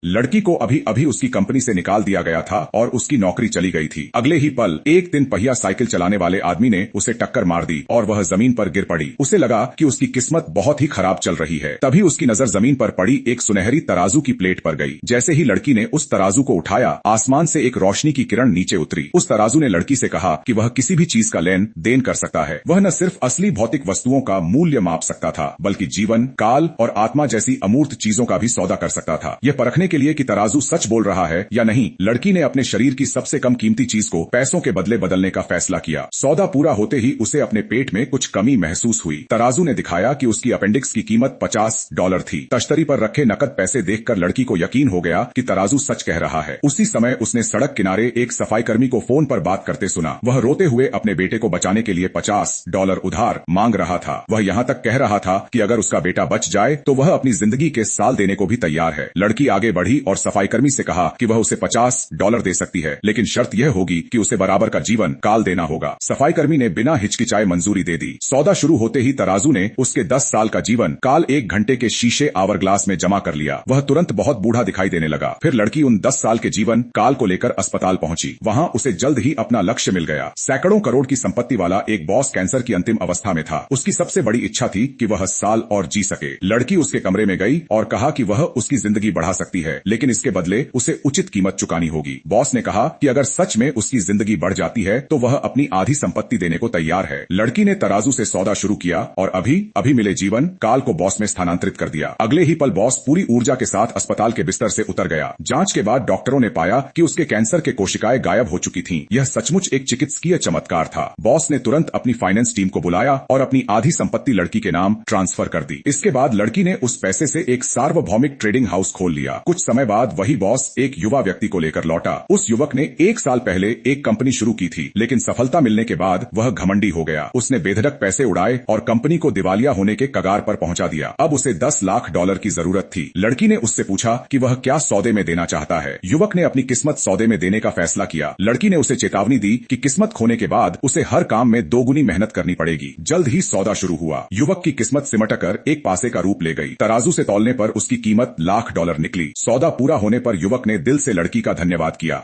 लड़की को अभी अभी उसकी कंपनी से निकाल दिया गया था और उसकी नौकरी चली गई थी। अगले ही पल एक 3 पहिया साइकिल चलाने वाले आदमी ने उसे टक्कर मार दी और वह जमीन पर गिर पड़ी। उसे लगा कि उसकी किस्मत बहुत ही खराब चल रही है। तभी उसकी नजर जमीन पर पड़ी एक सुनहरी तराजू की प्लेट पर गई। जैसे ही लड़की ने उस तराजू को उठाया, आसमान से एक रोशनी की किरण नीचे उतरी। उस तराजू ने लड़की से कहा कि वह किसी भी चीज का लेन देन कर सकता है। वह न सिर्फ असली भौतिक वस्तुओं का मूल्य माप सकता था, बल्कि जीवन, काल और आत्मा जैसी अमूर्त चीजों का भी सौदा कर सकता था। यह परखने के लिए कि तराजू सच बोल रहा है या नहीं, लड़की ने अपने शरीर की सबसे कम कीमती चीज को पैसों के बदले बदलने का फैसला किया। सौदा पूरा होते ही उसे अपने पेट में कुछ कमी महसूस हुई। तराजू ने दिखाया कि उसकी अपेंडिक्स की कीमत $50 थी। तश्तरी पर रखे नकद पैसे देखकर लड़की को यकीन हो गया कि तराजू सच कह रहा है। उसी समय उसने सड़क किनारे एक सफाई कर्मी को फोन पर बात करते सुना। वह रोते हुए अपने बेटे को बचाने के लिए $50 उधार मांग रहा था। वह यहाँ तक कह रहा था कि अगर उसका बेटा बच जाए तो वह अपनी जिंदगी के साल देने को भी तैयार है। लड़की आगे बढ़ी और सफाई कर्मी से कहा कि वह उसे $50 दे सकती है, लेकिन शर्त यह होगी कि उसे बराबर का जीवन काल देना होगा। सफाई कर्मी ने बिना हिचकिचाए मंजूरी दे दी। सौदा शुरू होते ही तराजू ने उसके 10 साल का जीवन काल 1 घंटे के शीशे आवर ग्लास में जमा कर लिया। वह तुरंत बहुत बूढ़ा दिखाई देने लगा। फिर लड़की उन 10 साल के जीवन काल को लेकर अस्पताल पहुंची। वहां उसे जल्द ही अपना लक्ष्य मिल गया। सैकड़ों करोड़ की संपत्ति वाला एक बॉस कैंसर की अंतिम अवस्था में था। उसकी सबसे बड़ी इच्छा थी कि वह साल और जी सके। लड़की उसके कमरे में गई और कहा कि वह उसकी जिंदगी बढ़ा सकती है, लेकिन इसके बदले उसे उचित कीमत चुकानी होगी। बॉस ने कहा कि अगर सच में उसकी जिंदगी बढ़ जाती है तो वह अपनी आधी संपत्ति देने को तैयार है। लड़की ने तराजू से सौदा शुरू किया और अभी मिले जीवन काल को बॉस में स्थानांतरित कर दिया। अगले ही पल बॉस पूरी ऊर्जा के साथ अस्पताल के बिस्तर से उतर गया। जांच के बाद डॉक्टरों ने पाया कि उसके कैंसर के कोशिकाएं गायब हो चुकी थीं। यह सचमुच एक चिकित्सकीय चमत्कार था। बॉस ने तुरंत अपनी फाइनेंस टीम को बुलाया और अपनी आधी संपत्ति लड़की के नाम ट्रांसफर कर दी। इसके बाद लड़की ने उस पैसे से एक सार्वभौमिक ट्रेडिंग हाउस खोल लिया। कुछ समय बाद वही बॉस एक युवा व्यक्ति को लेकर लौटा। उस युवक ने 1 साल पहले एक कंपनी शुरू की थी, लेकिन सफलता मिलने के बाद वह घमंडी हो गया। उसने बेधड़क पैसे उड़ाए और कंपनी को दिवालिया होने के कगार पर पहुंचा दिया। अब उसे $10 लाख की जरूरत थी। लड़की ने उससे पूछा कि वह क्या सौदे में देना चाहता है। युवक ने अपनी किस्मत सौदे में देने का फैसला किया। लड़की ने उसे चेतावनी दी कि किस्मत खोने के बाद उसे हर काम में 2 गुनी मेहनत करनी पड़ेगी। जल्द ही सौदा शुरू हुआ। युवक की किस्मत सिमटकर एक पासे का रूप ले गई। तराजू से तौलने पर उसकी कीमत $1 लाख निकली। सौदा पूरा होने पर युवक ने दिल से लड़की का धन्यवाद किया।